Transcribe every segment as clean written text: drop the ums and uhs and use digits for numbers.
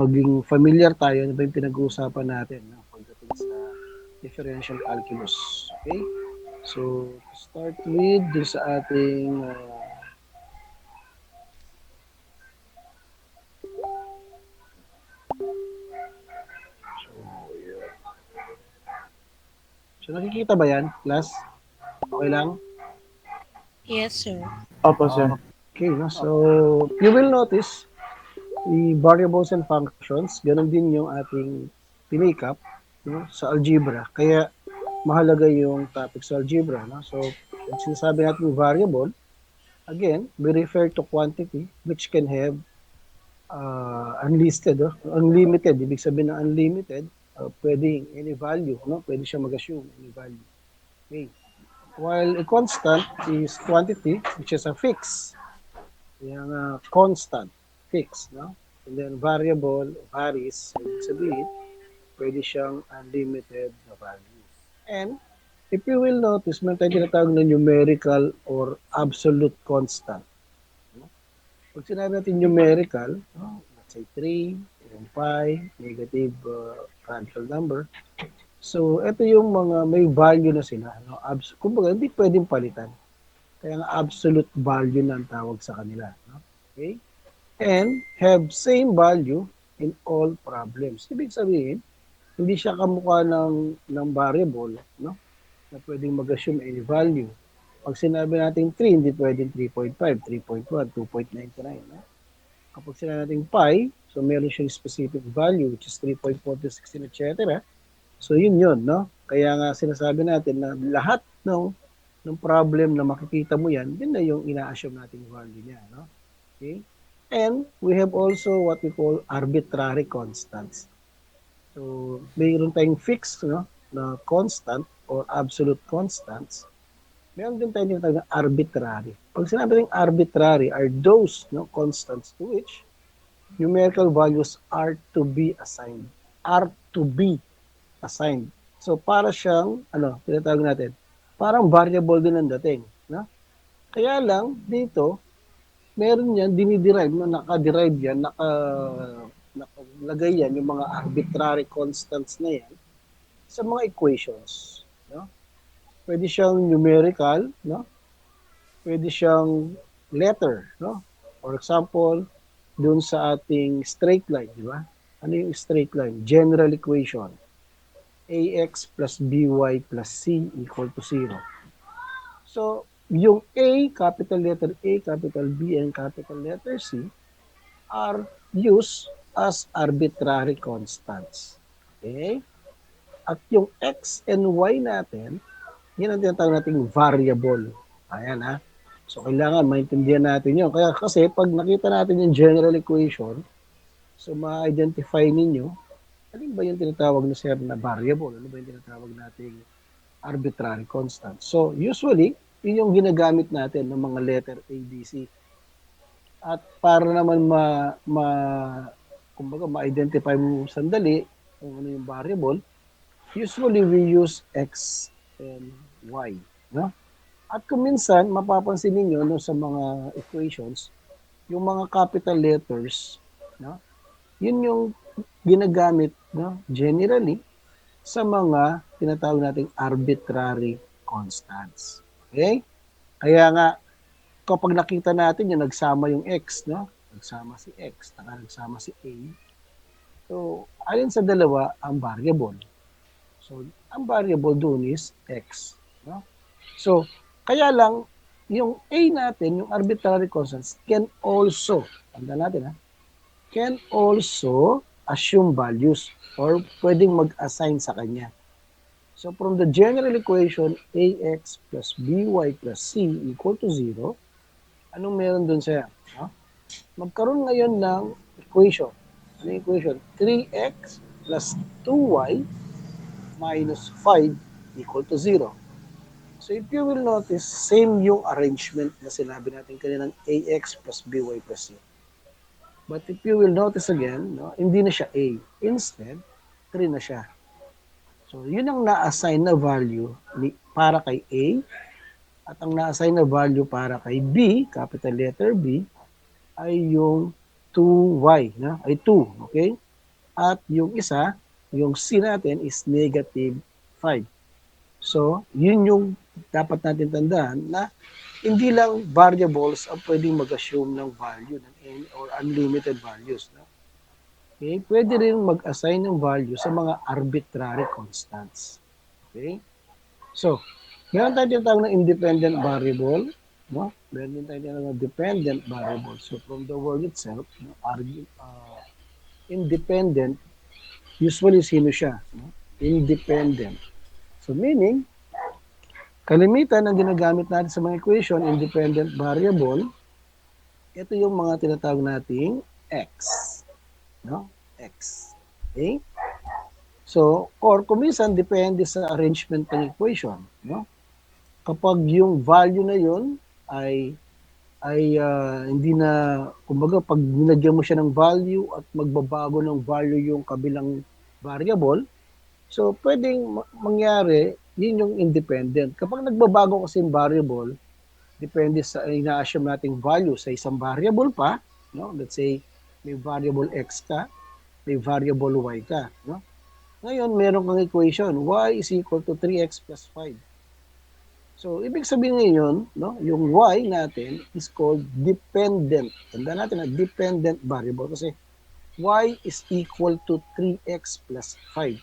maging familiar tayo ano ba yung pinag-uusapan natin no, pagdating sa differential calculus. Okay? So, to start with, dun sa ating so, yun. So, nakikita ba yan, class? Okay lang? Yes, sir. Opo, sir. Okay, no? So, you will notice the variables and functions, ganun din yung ating pinikap no, sa algebra. Kaya, mahalaga yung topic sa algebra. No? So, pag sinasabi natin variable, again, we refer to quantity which can have unlisted, unlimited. Ibig sabihin ng unlimited, pwedeng any value, no? Pwede siya mag-assume any value. Okay. While a constant is quantity which is a fix. Yung constant, fix, no? And then variable, varies. Ibig sabihin, pwede siyang unlimited na value. And if you will notice, may tayo tinatawag na numerical or absolute constant. Pag sinabi natin numerical, let's say 3, and 5, negative radical number. So, ito yung mga may value na sila. No? Kumbaga, hindi pwedeng palitan. Kaya nga absolute value na ang tawag sa kanila. No? Okay? And have same value in all problems. Ibig sabihin, hindi siya kamukha ng variable, no? Na pwedeng mag-assume any value. Pag sinabi natin 3, hindi pwedeng 3.5, 3.1, 2.99. No? Kapag sinabi natin pi, so meron siyang specific value which is 3.416, etc. So yun, no? Kaya nga sinasabi natin na lahat ng problem na makikita mo yan, yun na yung ina-assume nating value niya, no? Okay? And we have also what we call arbitrary constants. So, mayroon tayong fixed, no, na constant or absolute constants. Meron din tayong tinatawag na arbitrary. Pag sinabi ng arbitrary are those no, constants to which numerical values are to be assigned. Are to be assigned. So, para siyang, tinatawag natin, parang variable din ang dating. No? Kaya lang, dito, meron yan, diniderive, no? Naka-derive yan, nakalagay yan, yung mga arbitrary constants na yan, sa mga equations. No? Pwede siyang numerical, no? Pwede siyang letter. No? For example, dun sa ating straight line, di ba? Ano yung straight line? General equation. AX plus BY plus C equal to 0. So, yung A, capital letter A, capital B, and capital letter C are used as arbitrary constants. Okay? At yung X and Y natin, yan ang tinatawag nating variable. Ayan ha. So, kailangan maintindihan natin yun. Kaya kasi, pag nakita natin yung general equation, so ma-identify ninyo, alin ba yung tinatawag na sir na variable? Ano ba yung tinatawag nating arbitrary constant? So, usually, yun yung ginagamit natin ng mga letter A, B, C. At para naman kumbaga, ma-identify mo sandali kung ano yung variable, usually we use X and Y. No? At kung minsan, mapapansin niyo no, sa mga equations, yung mga capital letters, no, yun yung ginagamit no, generally sa mga tinatawag nating arbitrary constants. Okay? Kaya nga, kapag nakita natin yung nagsama yung X, no? Nagsama si X, nagsama si A. So, alin sa dalawa ang variable? So, ang variable doon is X. No? So, kaya lang, yung A natin, yung arbitrary constants, can also, tanda natin ha, can also assume values or pwedeng mag-assign sa kanya. So, from the general equation, AX plus BY plus C equal to 0, anong meron dun siya? No? Magkaroon ngayon ng equation. Ano yung equation? 3x plus 2y minus 5 equal to 0. So if you will notice, same yung arrangement na sinabi natin kanina ng ax plus by plus c. But if you will notice again, no, hindi na siya a. Instead, 3 na siya. So yun ang na-assign na value para kay a at ang na-assign na value para kay b, capital letter B, ay yung 2y, no? Ay 2, okay? at yung isa, yung C natin is negative 5. So, yun yung dapat natin tandaan na hindi lang variables ang pwedeng mag-assume ng value ng n or unlimited values. No? Okay? Pwede rin mag-assign ng value sa mga arbitrary constants. Okay? So, meron tayo tinatawag na independent variable. No? Meron din tayo tinatawag na dependent variable. So, from the word itself, no, independent, usually sino siya? No? Independent. So, meaning, kalimitan ang ginagamit natin sa mga equation, independent variable, ito yung mga tinatawag nating x. No? X. Okay? So, or kuminsan, depende sa arrangement ng equation. No? Kapag yung value na yun ay hindi na, kumbaga, pag nilagyan mo siya ng value at magbabago ng value yung kabilang variable, so pwedeng mangyari, yun yung independent. Kapag nagbabago kasi yung variable, depende sa ina-assume nating value sa isang variable pa, no? Let's say, may variable x ka, may variable y ka, no? Ngayon, meron kang equation, y is equal to 3x plus 5. So, ibig sabihin ngayon, no, yung y natin is called dependent. Tandaan natin na dependent variable kasi y is equal to 3x plus 5.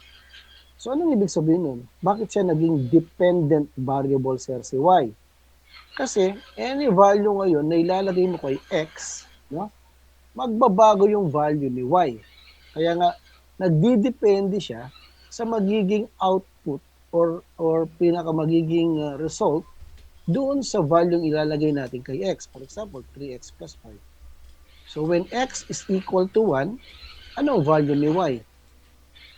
So, anong ibig sabihin nun? Bakit siya naging dependent variable, sir, si y? Kasi, any value ngayon na ilalagay mo kay x, no, magbabago yung value ni y. Kaya nga, nagdidepende siya sa magiging output or pinaka magiging result doon sa value ilalagay natin kay x. For example, 3x plus 5. So, when x is equal to 1, anong value ni y?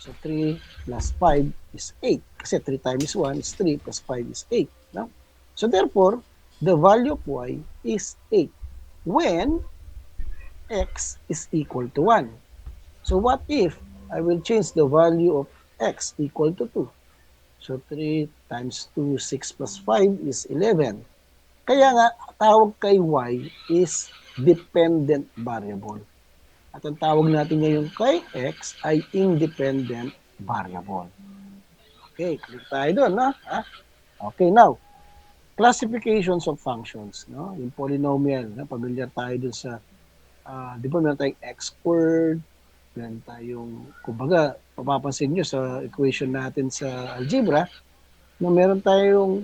So, 3 plus 5 is 8. Kasi 3 times 1 is 3 plus 5 is 8. No? So, therefore, the value of y is 8 when x is equal to 1. So, what if I will change the value of x equal to 2? So, 3 times 2, 6 plus 5 is 11. Kaya nga, tawag kay y is dependent variable. At ang tawag natin ngayon kay x ay independent variable. Okay, click tayo doon, no? Ha? Okay, now, classifications of functions, no? Yung polynomial, no? Pamilyar tayo dun sa, di ba meron tayong x squared, meron tayong, kumbaga, papapansin nyo sa equation natin sa algebra, na meron tayong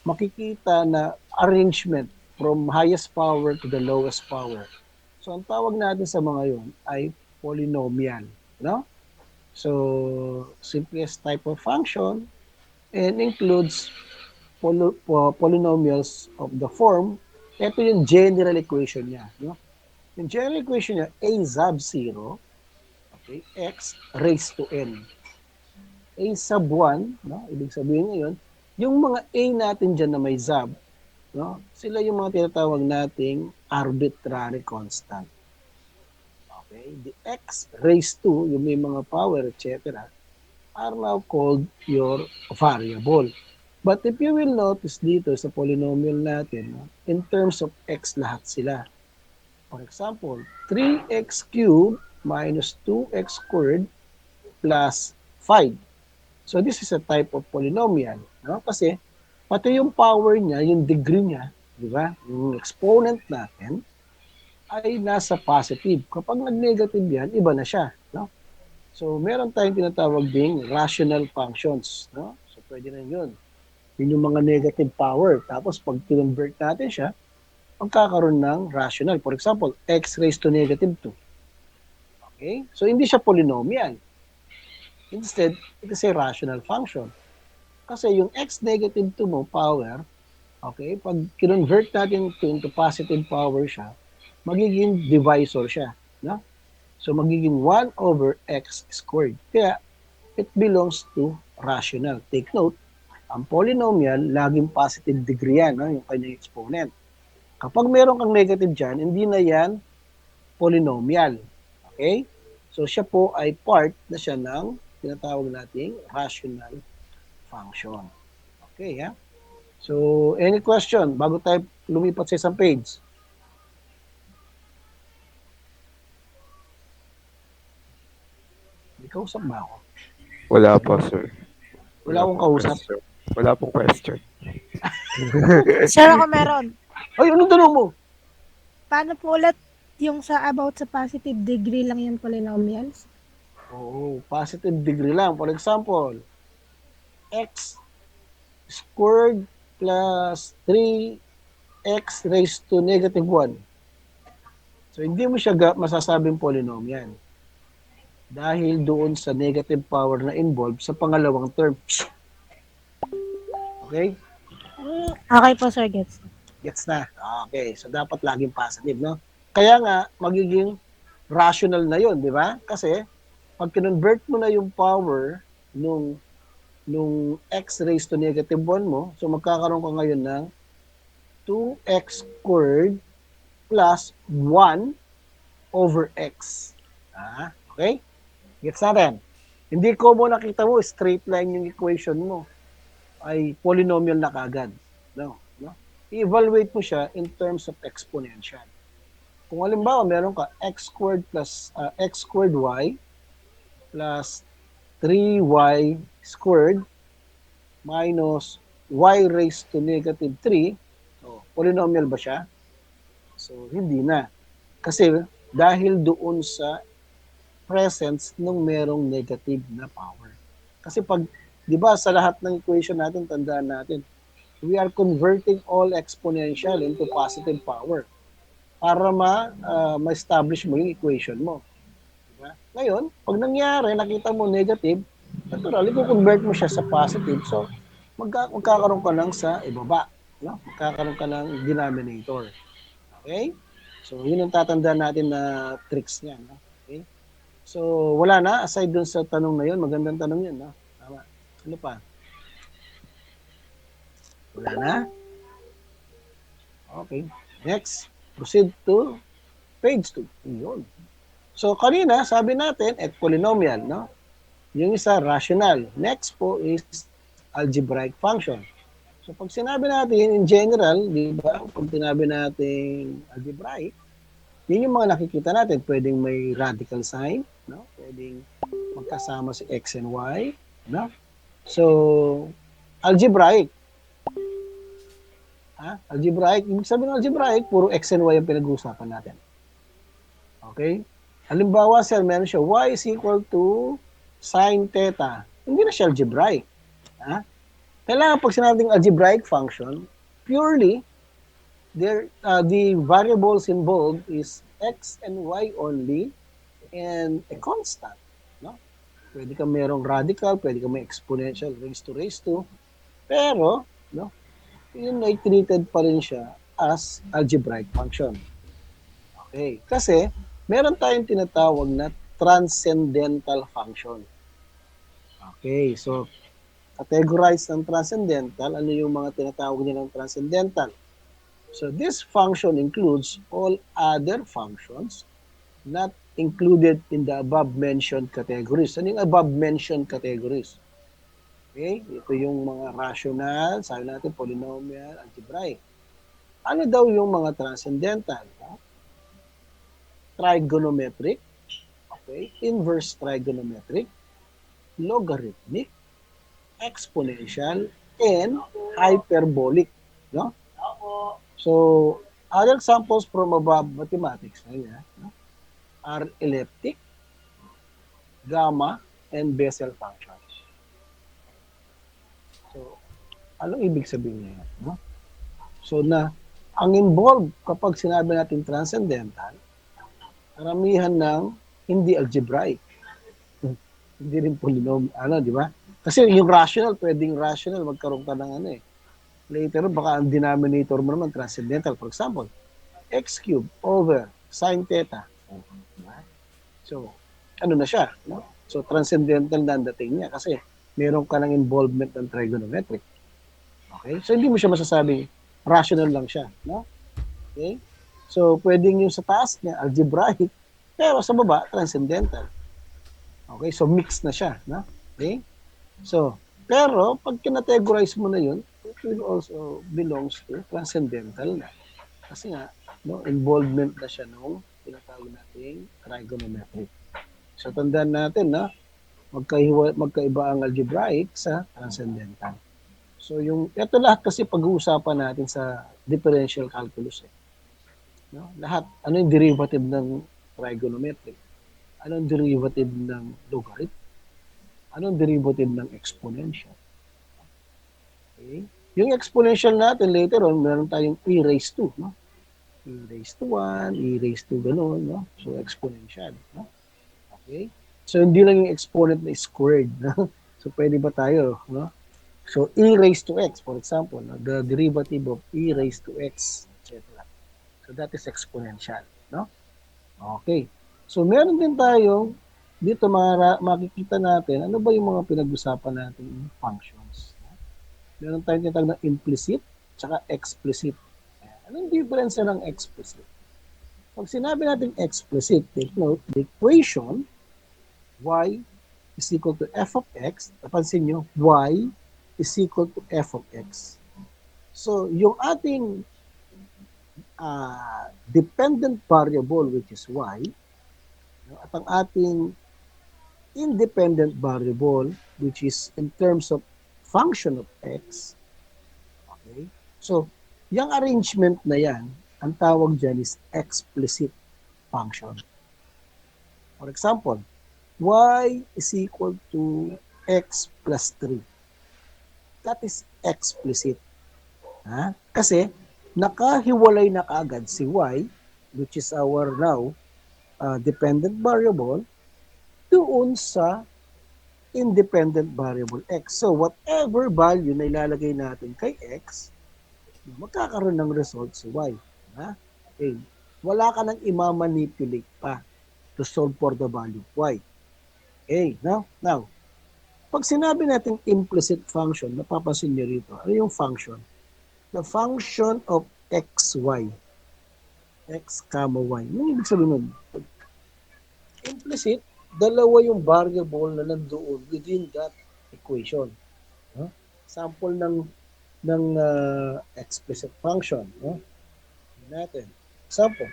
makikita na arrangement from highest power to the lowest power. So, ang tawag natin sa mga yun ay polynomial. No? So, simplest type of function and includes polynomials of the form. Ito yung general equation niya. No? Yung general equation niya, a sub 0, okay, x raised to n. A sub 1, no? Ibig sabihin ngayon, yung mga a natin dyan na may sub, no? Sila yung mga tinatawag nating arbitrary constant. Okay? The x raised to, yung may mga power, etc., are now called your variable. But if you will notice dito sa polynomial natin, no? In terms of x lahat sila. For example, 3x cubed minus 2x squared plus 5. So this is a type of polynomial, no? Kasi pati yung power niya, yung degree niya, di ba? Yung exponent natin ay nasa positive. Kapag nag-negative yan, iba na siya, no? So meron tayong tinatawag ding rational functions, no? So pwede na yun. Yun yung mga negative power. Tapos pag convert natin siya, magkakaroon ng rational. For example, x raised to negative 2. Okay? So hindi siya polynomial. Instead, it is a rational function. Kasi yung x negative 2 mo, power, okay, pag kinonvert natin into positive power siya, magiging divisor siya. No? So, magiging 1 over x squared. Kaya, it belongs to rational. Take note, ang polynomial, laging positive degree yan, no? Yung kanyang exponent. Kapag meron kang negative dyan, hindi na yan polynomial. Okay? So, siya po ay part na siya ng tinatawag nating rational function. Okay, ha? So, any question bago tayo lumipat sa isang page? May kausap ba ako? Wala pa, sir. Wala Wala akong pong kausap. question. Wala pong question. Sir, ako meron. Ay, anong tanong mo? Paano po ulit yung about sa positive degree lang yung polynomials? Oo, positive degree lang. For example, x squared plus 3x raised to negative 1. So, hindi mo siya masasabing polynomial. Dahil doon sa negative power na involved sa pangalawang term. Okay? Okay po, sir, gets. Gets na. Okay. So, dapat laging positive, no? Kaya nga, magiging rational na yun, di ba? Kasi, pag kinonvert mo na yung power nung x raised to negative 1 mo, so magkakaroon ka ngayon ng 2x squared plus 1 over x. Okay? Gets natin? Hindi ko mo nakita mo, straight line yung equation mo ay polynomial na kagad. No? I-evaluate mo siya in terms of exponential. Kung halimbawa, meron ka x squared plus x squared y plus 3y squared minus y raised to negative 3, so, polynomial ba siya? So, hindi na. Kasi dahil doon sa presence ng merong negative na power. Kasi pag, di ba, sa lahat ng equation natin, tandaan natin, we are converting all exponential into positive power para ma-establish mo yung equation mo. Diba? Ngayon, pag nangyari, nakita mo negative, natural, i-convert mo siya sa positive. So, magkakaroon ka lang sa ibaba. No? Magkakaroon ka ng denominator. Okay? So, yun ang tatandaan natin na tricks niya. No? Okay? So, wala na. Aside dun sa tanong na yun, magandang tanong yun. No? Tama. Ano pa? Wala na? Okay. Next. Proceed to page 2. Yun. So, kanina, sabi natin, polynomial, no? Yung isa, rational. Next po is algebraic function. So, pag sinabi natin in general, di ba, pag sinabi natin algebraic, yun yung mga nakikita natin. Pwedeng may radical sign, no? Pwedeng magkasama si x and y, no? So, algebraic. Algebraic, ibig sabihin ng algebraic, puro x and y ang pinag-uusapan natin. Okay? Halimbawa, sir, meron siya y is equal to sine theta. Hindi na siya algebraic. Kailangan pag sinabing algebraic function, purely, the variables involved is x and y only and a constant. No? Pwede ka merong radical, pwede ka may exponential, raised to. Pero, no, yun ay treated pa rin siya as algebraic function. Okay. Kasi, meron tayong tinatawag na transcendental function. Okay. So, categorize ng transcendental, ano yung mga tinatawag niya ng transcendental? So, this function includes all other functions not included in the above-mentioned categories. Ano yung above-mentioned categories? Okay? Ito yung mga rational, sabi natin polynomial, algebraic. Ano daw yung mga transcendental? Trigonometric, okay? Inverse trigonometric, logarithmic, exponential, and hyperbolic. No? So, other examples from above mathematics are elliptic, gamma, and Bessel functions. So, anong ibig sabihin niya? No? So, ang involved kapag sinabi natin transcendental, karamihan ng hindi algebraic. Hindi rin polynomial, di ba? Kasi yung rational, pwedeng rational, magkaroon ka ng later, baka ang denominator mo naman transcendental. For example, x cubed over sine theta. Diba? So, ano na siya? No? So, transcendental na ang dating niya kasi meron ka ng involvement ng trigonometric. Okay? So, hindi mo siya masasabing rational lang siya. No? Okay? So, pwedeng yung sa taas niya, algebraic, pero sa baba, transcendental. Okay? So, mix na siya. No? Okay? So, pero, pag kinategorize mo na yun, it will also belongs to transcendental na. Kasi nga, no, involvement na siya nung tinatawag nating trigonometric. So, tandaan natin, no? magkaiba ang algebraic sa transcendental. So ito lahat kasi pag-uusapan natin sa differential calculus. No? Lahat, ano yung derivative ng trigonometric? Anong derivative ng logarithm? Anong derivative ng exponential? Okay? Yung exponential natin later on, meron tayong e raised to, no? E raised to 1, e raised to gano'n, no? So exponential, no? Okay? So hindi lang yung exponent na squared, no? So pwede ba tayo, no? So e raised to x, for example, no? The derivative of e raised to x, etc. So that is exponential, no? Okay. So meron din tayong dito makikita natin ano ba yung mga pinag-usapan natin yung functions. Meron tayong tinatawag na implicit tsaka explicit. Anong difference ng explicit? Pag sinabi natin explicit, take note, the equation y is equal to f of x. Napansin nyo, y is equal to f of x. So, yung ating dependent variable, which is y, at ang ating independent variable, which is in terms of function of x. Okay? So, yung arrangement na yan, ang tawag dyan is explicit function. For example, y is equal to x plus 3. That is explicit. Kasi, nakahiwalay na kaagad si y, which is our now dependent variable, doon sa independent variable x. So, whatever value na ilalagay natin kay x, magkakaroon ng result si y. Okay. Wala ka nang i-manipulate pa to solve for the value of y. Okay, now, pag sinabi natin implicit function, napapansin niyo rito, ano yung function? The function of xy. X, y. Ano ibig sabihin nun? Implicit, dalawa yung variable na nandoon within that equation. Sample ng explicit function. Natin. Example,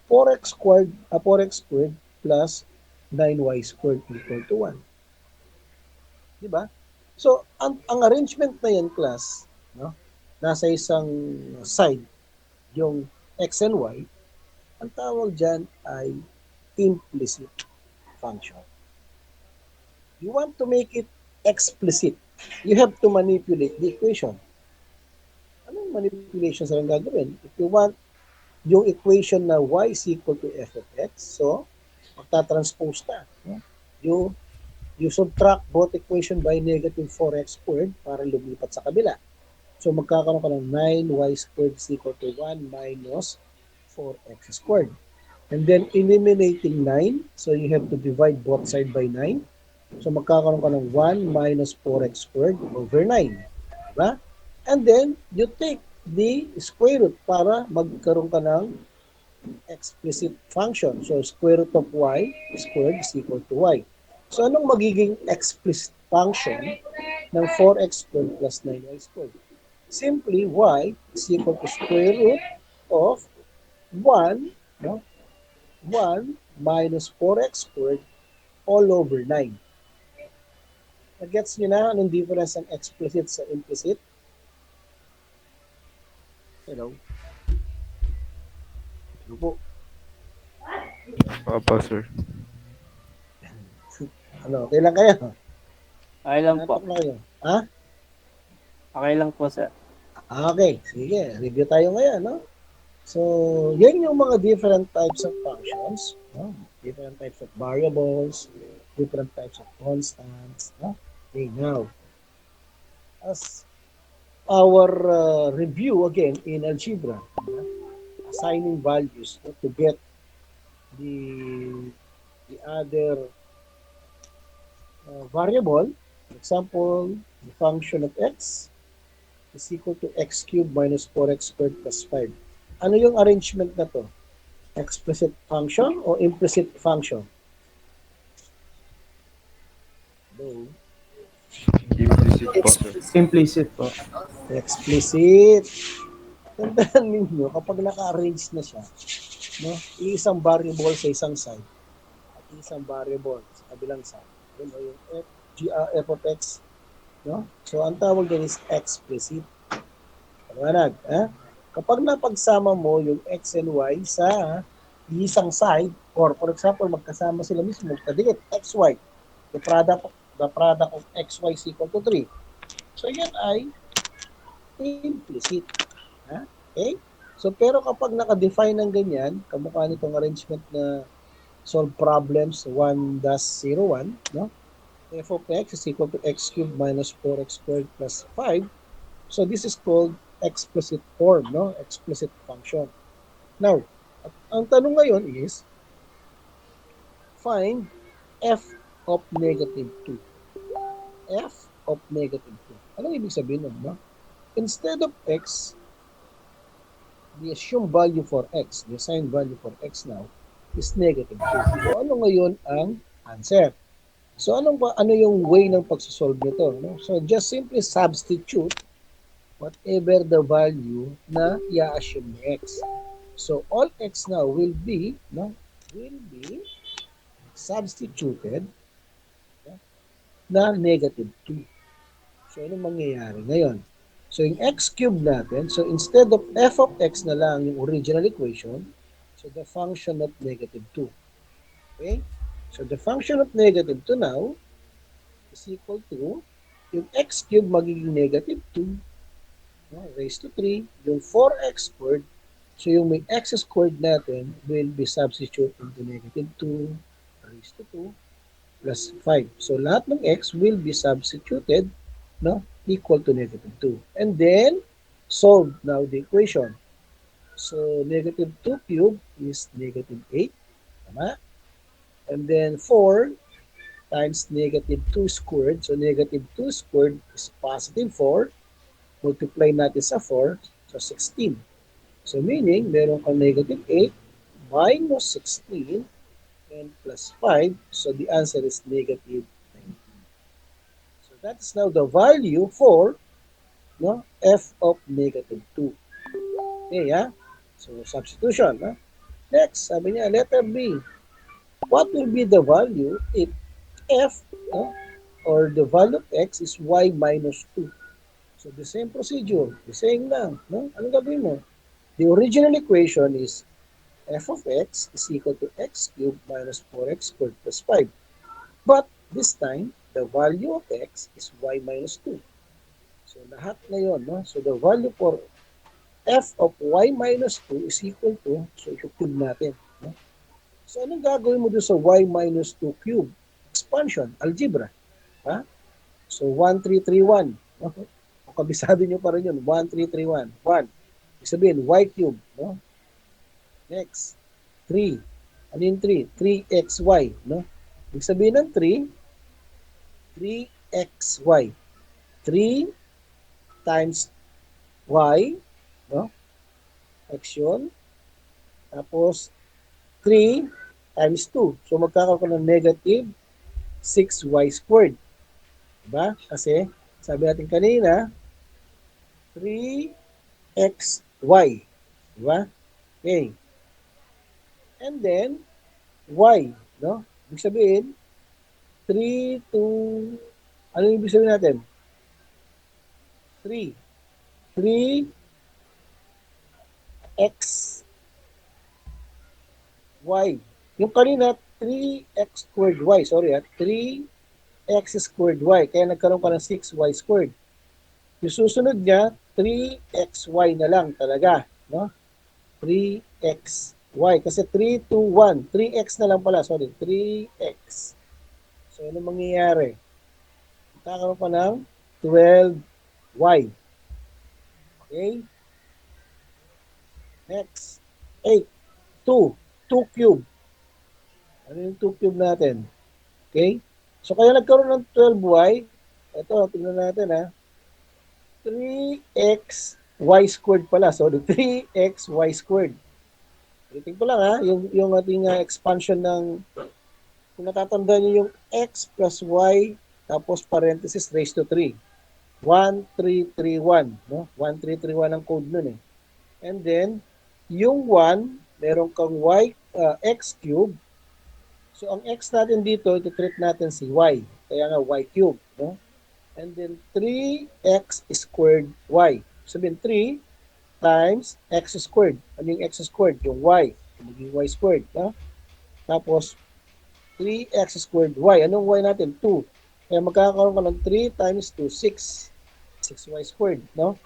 4x squared plus 9y squared equal to 1. Diba? So, ang arrangement na yan, class, nasa isang side, yung x and y, ang tawag dyan ay implicit function. You want to make it explicit, you have to manipulate the equation. Anong manipulations ang gagawin? If you want yung equation na y is equal to f of x, so magta-transpose na. You subtract both equation by negative 4x squared para lumipat sa kabila. So magkakaroon ka ng 9y squared is equal to 1 minus 4x squared. And then eliminating 9, so you have to divide both side by 9. So magkakaroon ka ng 1 minus 4x squared over 9. Diba? And then you take the square root para magkaroon ka ng explicit function. So square root of y squared is equal to y. So anong magiging explicit function ng 4x squared plus 9y squared? Simply y is equal to square root of 1 minus 4x squared all over 9. Nagets nyo na anong difference ng explicit sa implicit? Hello? Hello po. Opo, sir. Ano, okay lang kayo? Okay lang po. Natok na kayo. Ha? Okay lang po, sir. Okay, sige. Review tayo ngayon, no? So, yan yung mga different types of functions, no? Different types of variables, different types of constants, no? Okay, now, as our review again in algebra, assigning values to get the other variable. For example, the function of x is equal to x cubed minus 4x squared plus 5. Ano yung arrangement na to? Explicit function o implicit function? No. Implicit po, sir. Implicit po. Explicit. Tandaan ninyo, kapag naka-arrange na siya, no, isang variable sa isang side at isang variable sa kabilang side, Yun, o yung f of x, no? So, ang tawag din is explicit. Paliwanag, ha? Kapag napagsama mo yung x and y sa isang side, or for example, magkasama sila mismo, kadikit, xy, the product of xy is equal to 3. So, yan ay implicit. Ha? Okay? So, pero kapag naka-define ng ganyan, kamukha nitong arrangement na solve problems 1-01, no? F of x is equal to x cubed minus 4x squared plus 5. So, this is called explicit form, no? Explicit function. Now, ang tanong ngayon is, find f of negative 2. F of negative 2. Anong ibig sabihin nun, no? Instead of x, the assumed value for x, the assigned value for x now, is negative 2. So, ano ngayon ang answer? So, ano yung way ng pagsosolve nito? No? So, just simply substitute whatever the value na i-assume ni x. So, all x now will be substituted, no, na negative 2. So, anong mangyayari ngayon? So, yung x cubed natin, so instead of f of x na lang yung original equation, so the function of negative 2. Okay? So, the function of negative 2 now is equal to, yung x cubed magiging negative 2, no, raised to 3, yung 4x squared, so yung may x squared natin will be substituted into negative 2 raised to 2 plus 5. So, lahat ng x will be substituted, no, equal to negative 2. And then, solve now the equation. So, negative 2 cubed is negative 8. Tama? And then, 4 times negative 2 squared. So, negative 2 squared is positive 4. Multiply natin sa 4. So, 16. So, meaning, meron kang negative 8 minus 16 and plus 5. So, the answer is negative 19. So, that is now the value for, no, f of negative 2. Okay, ha? So, substitution. Ha? Next, sabi niya, letter B. What will be the value if f, no, or the value of x is y minus 2? So, the same procedure. The same lang. No? Anong gagawin mo? The original equation is f of x is equal to x cubed minus 4x squared plus 5. But this time, the value of x is y minus 2. So, lahat na yun. No? So, the value for f of y minus 2 is equal to, so i-cube natin. No? So, anong gagawin mo doon sa y minus 2 cube? Expansion, algebra. Ha? So, 1, 3, 3, 1. Okay. Kung kabisado nyo pa rin yun, 1, 3, 3, 1. 1. Ibig sabihin, y cube. No? Next, 3. Ano yung 3? 3xy. No? Ibig sabihin ng 3, 3xy. 3 times y, no? X yun. Tapos, 3 times 2. So, magkakaroon ka ng negative 6y squared. Diba? Kasi, sabi natin kanina, 3xy. Diba? Okay. And then, y. No? Ibig sabihin, 3 to, ano yung ibig sabihin natin? 3. 3x y. Yung kanina, 3x squared y. Sorry, 3x squared y. Kaya nagkaroon ka ng 6y squared. Yung susunod niya, 3xy na lang talaga. No? 3xy. Kasi 3 to 1. 3x na lang pala. Sorry, 3x. So, ano mangyayari? Magkakaroon ka ng 12y. Okay? Next. 8. 2. 2 cube. Ano yung 2 cube natin? Okay? So, kaya nagkaroon ng 12y. Ito, tingnan natin ha. 3x y squared pala. So, 3x y squared. Ulitin ko lang ha. Yung ating expansion ng, kung natatandaan niyo yung x plus y, tapos parenthesis raised to 3. 1331. No? 1331 ang code nun eh. And then, yung 1, meron kang x cube So, ang x natin dito, iti-treat natin si y. Kaya nga, y cube. No? And then, 3x squared y. Sabihin, 3 times x squared. Ano yung x squared? Yung y. Magiging y squared. No? Tapos, 3x squared y. Anong y natin? 2. Kaya magkakaroon ka ng 3 times 2, 6. 6y squared. No?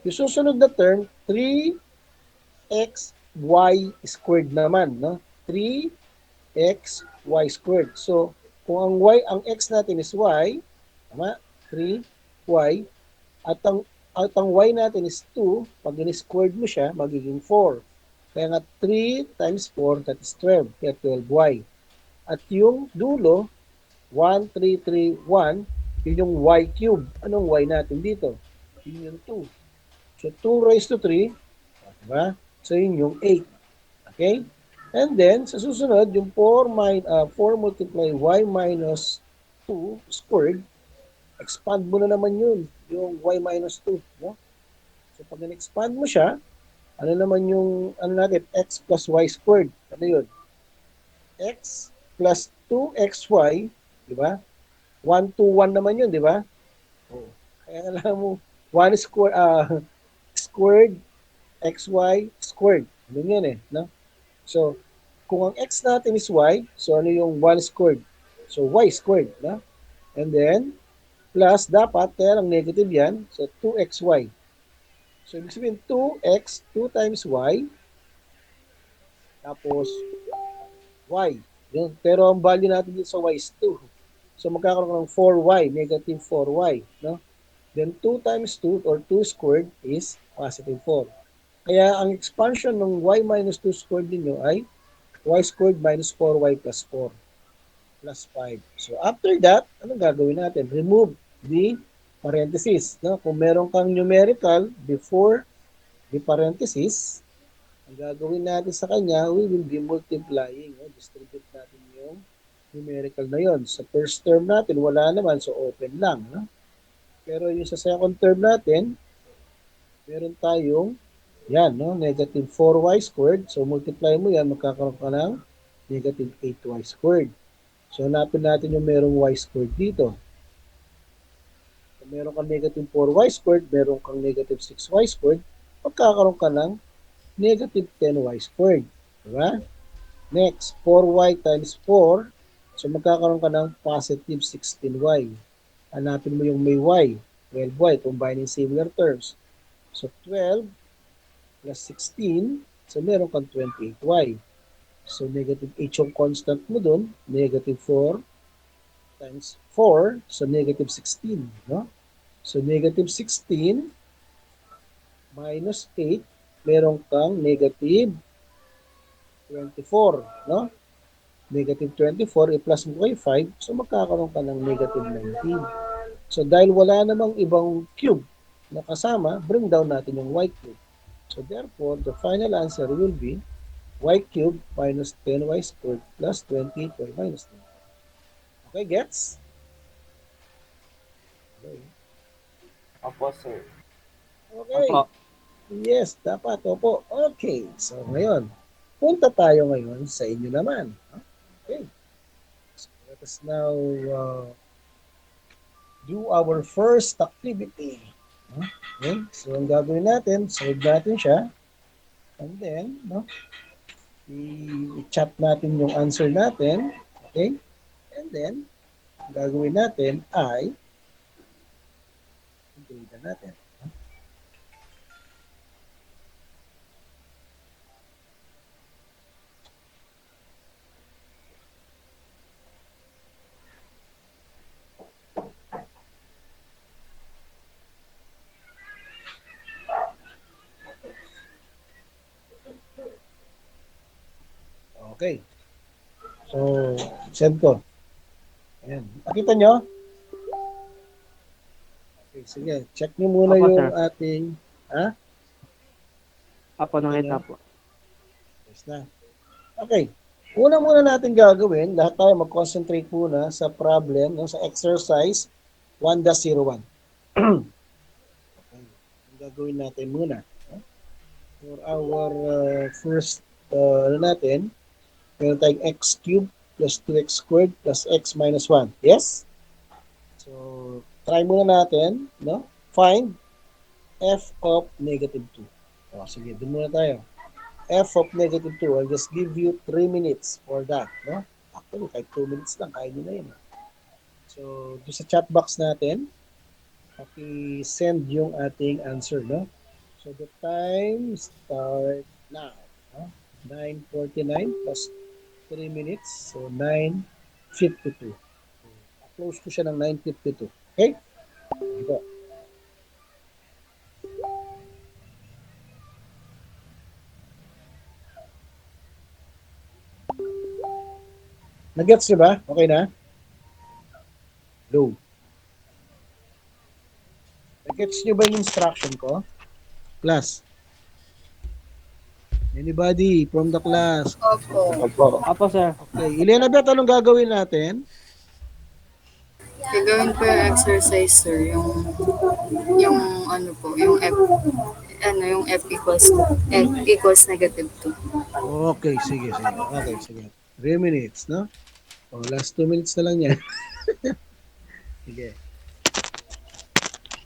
Yung susunod na term, 3x y squared naman. No? 3x y squared. So, kung ang x natin is y, tama? 3y, at ang y natin is 2, pag in-squared mo siya, magiging 4. Kaya nga 3 times 4, that is 12. Kaya 12y. At yung dulo, 1, 3, 3, 1, yun yung y cube. Anong y natin dito? Yun yung 2. So, 2 raised to 3, diba? So, yun yung 8. Okay? And then, sa susunod, yung 4 multiply y minus 2 squared, expand mo na naman yun, yung y minus 2. No? So, pag in-expand mo siya, ano naman yung, natin, x plus y squared. Ano yun? X plus 2xy, di ba? 1, 2, 1 naman yun, di ba? Oh. Kaya alam mo, 1 squared xy squared. Yun yun eh. No? So, kung ang x natin is y, so ano yung 1 squared? So, y squared. No? And then, plus, dapat, kaya lang negative yan, so 2xy. So, ibig sabihin, 2x, 2 times y, tapos y. Yun. Pero ang value natin dito sa y is 2. So, magkakaroon ka ng 4y, negative 4y. No? Then, 2 times 2 or 2 squared is positive 4. Kaya, ang expansion ng y minus 2 squared ninyo ay y squared minus 4y plus 4 plus 5. So, after that, anong gagawin natin? Remove the parenthesis. No? Kung meron kang numerical before the parenthesis, ang gagawin natin sa kanya, we will be multiplying. No? Distribute natin yung numerical na yon. Sa first term natin, wala naman, so open lang. No? Pero yung sa second term natin, meron tayong yan, no? Negative 4y squared. So, multiply mo yan, magkakaroon ka ng negative 8y squared. So, hanapin natin yung merong y squared dito. Kung meron kang negative 4y squared, meron kang negative 6y squared, magkakaroon ka ng negative 10y squared. Diba? Next, 4y times 4. So, magkakaroon ka ng positive 16y. Hanapin mo yung may y, 12y, combining similar terms. So, 12 plus 16, so meron kang 28y. So, negative 8 yung constant mo dun, negative 4 times 4, so negative 16. No? So, negative 16 minus 8, meron kang negative 24. No? Negative 24, i-plus mo kay 5, so magkakaroon ka ng negative 19. So, dahil wala namang ibang cube na kasama, bring down natin yung y cube. So, therefore, the final answer will be y cubed minus 10y squared plus 28y minus 10. Okay, gets? Okay. Opo, sir. Okay. Opo. Yes, dapat. Opo. Okay. So, ngayon, punta tayo ngayon sa inyo naman. Okay. So, let us now do our first activity. Okay. So, ang gagawin natin, solve natin siya. And then, no, i-chat natin yung answer natin. Okay? And then, ang gagawin natin ay i-grade natin. Okay. So, send ko. Ayan. Nakita nyo? Okay, sige. Check nyo muna Opo, yung sir. ating... Ha? Opo, nakita po. Yes na. Okay. Una muna natin gagawin, lahat tayo mag-concentrate muna sa problem, no, sa exercise 1-01. Okay. Ang gagawin natin muna. No? For our first, natin, meron tayong x cube plus 2x squared plus x minus 1. Yes? So, try muna natin, no? Find f of negative 2. O, sige, dun muna tayo. F of negative 2, I'll just give you 3 minutes for that, no? Actually, kahit 2 minutes lang, kaya nyo na yun. So, doon sa chat box natin, paki-send yung ating answer, no? So, the time start now. No? 9:49 plus 3 minutes. So, 9:52. So, close ko siya ng 9:52. Okay? Ito. Nag-gets nyo ba? Okay na? Go. Nag-gets nyo ba yung instruction ko? Class. Anybody from the class? Opo. Opo, sir. Okay. Elena, anong gagawin natin? Gagawin ko yung exercise, sir. Yung ano po, yung F equals negative 2. Okay, sige, sige. Okay, sige. 3 minutes, no? O, last 2 minutes na lang yan. Sige.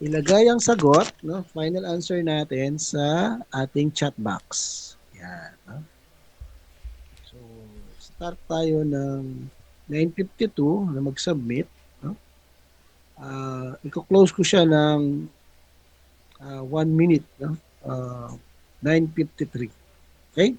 Ilagay ang sagot, no? Final answer natin sa ating chat box. Yan, no? So, start tayo ng 9:52 na mag-submit, no? Iko-close ko siya ng 1 minute, no? 9:53. Okay?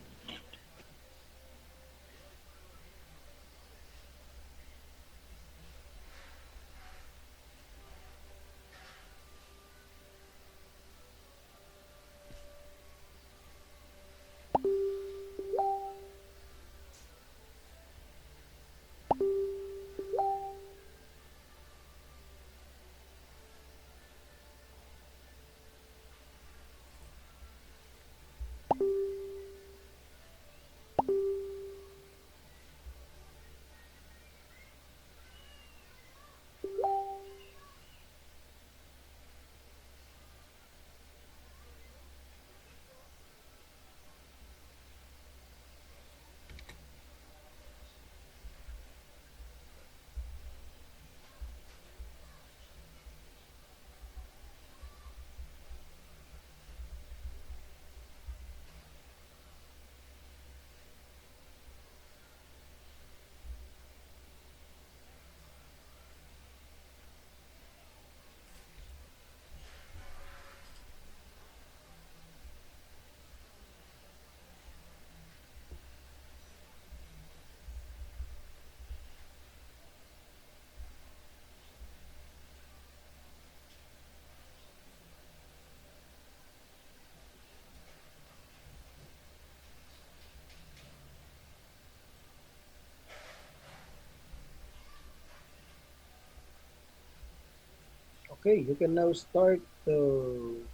Okay, you can now start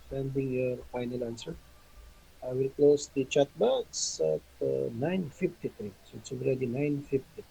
sending your final answer. I will close the chat box at 9:53. So it's already 9:50.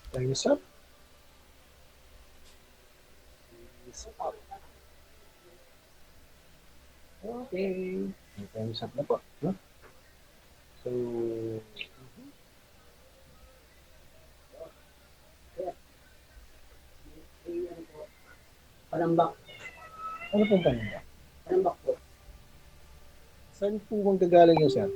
Time is up. Is up. Okay. Time is up na po. No? So, Palambak. ano pong tanong ba? Palambak po. Saan po bang gagaling yung sir?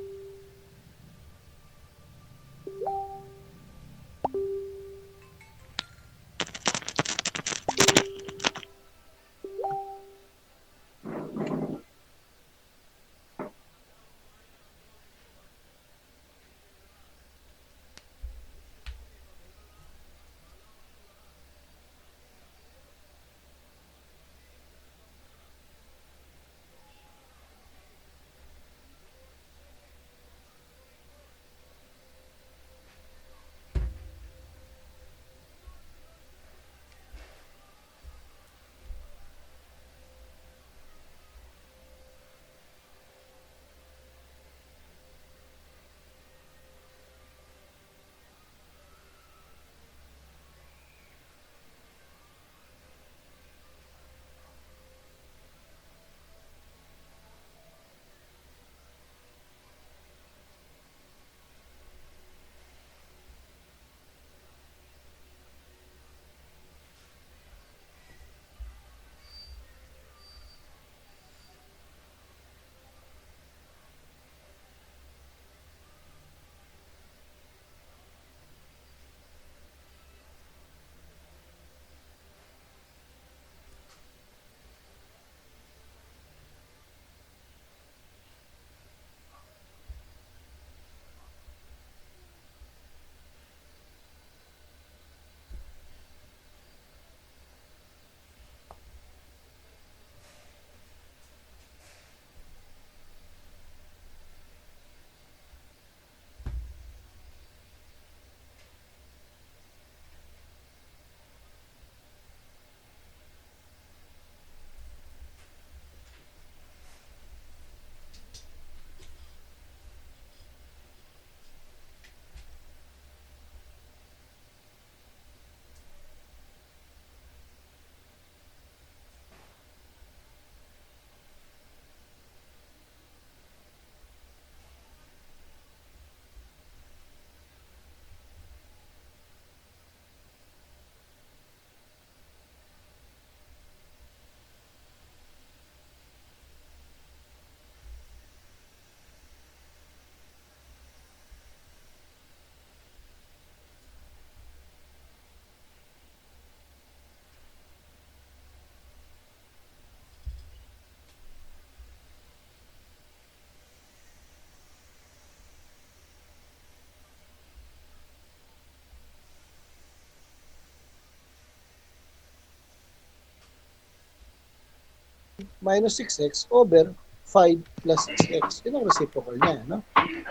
minus 6x over 5 plus 6x. Yun ang reciprocal niya, no?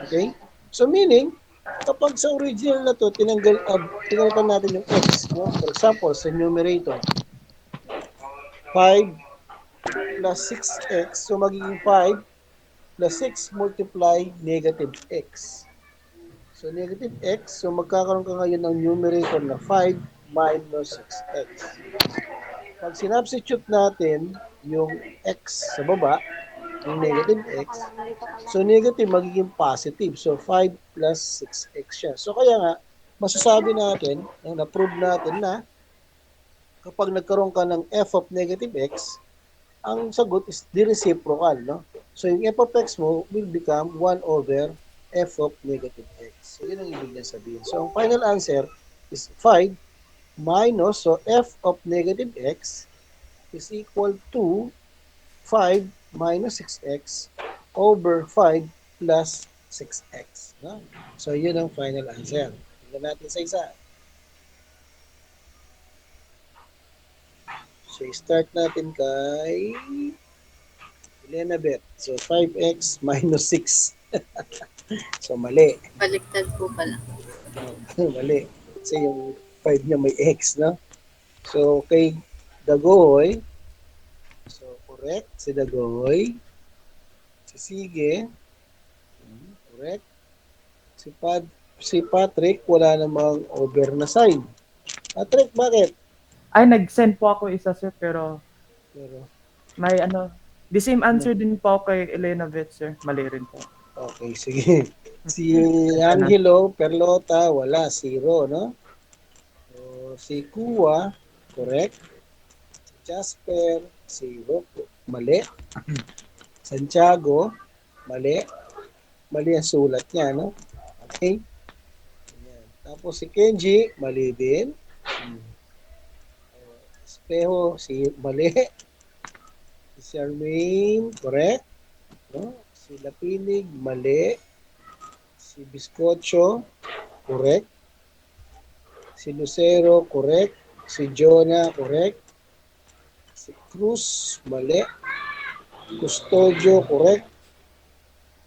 Okay? So meaning, kapag sa original na to, tinanggal natin yung x, no? For example, sa numerator, 5 plus 6x, so magiging 5 plus 6 multiply negative x. So negative x, so magkakaroon ka ngayon ng numerator na 5 minus 6x. Pag sinubstitute natin yung x sa baba, yung negative x, so negative magiging positive. So 5 plus 6x siya. So kaya nga, masasabi natin, na-prove natin na kapag nagkaroon ka ng f of negative x, ang sagot is the reciprocal, no? So yung f of x mo will become 1 over f of negative x. So yun ang ibig niya sabihin. So ang final answer is 5 minus, so f of negative x is equal to 5 minus 6x over 5 plus 6x. No? So yun ang final answer. Tingnan natin sa isa. So start natin kay Elena Beth. So 5x minus 6. So mali. Baliktad po pala. Mali. Kasi yung 5 niya may x, no? So, kay Dagoy, so correct, si Dagoy. Si Sige, correct. Si Patrick, wala namang over na sign. Patrick, bakit? Ay, nag-send po ako isa, sir, pero Pero, may the same answer din po ako kay Elena Vet, sir. Mali rin po. okay, sige. Si Angelo Perlota, wala, 0, no? So, si Kuwa, correct. Si Jasper, 0, mali. Santiago, mali. Mali ang sulat niya, no? Okay? Ayan. Tapos si Kenji, mali din. Espejo, mali. Si Charmaine, correct. No? Si Lapinig, mali. Si Biscocho, correct. Si Lucero, correct. Si Jonah, correct. Si Cruz, mali. Custodio, correct.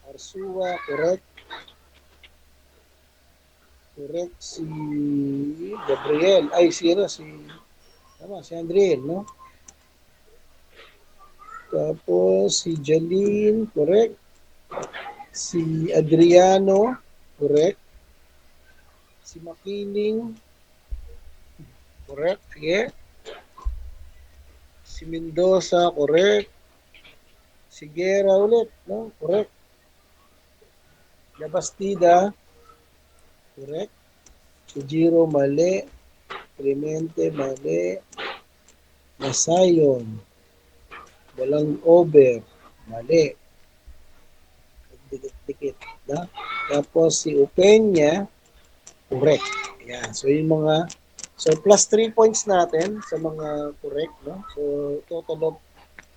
Arsua, correct. Correct. Si Gabriel, si Andriel, no? Tapos si Jaline, correct. Si Adriano, correct. Si Makiling, correct. Sige. Si Mendoza, correct. Si Guerra ulit, no? Correct. Labastida, correct. Si Jiro, mali. Clemente, mali. Masayon, walang over, mali. Dikit-dikit, no? Tapos si Upenya, correct. Ayan. So yung mga, so plus 3 points natin sa mga correct, no? So total of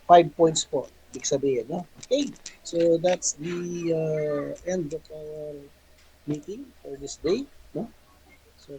5 points po, ibig sabihin, no? Okay. So that's the end of our meeting for this day, no? So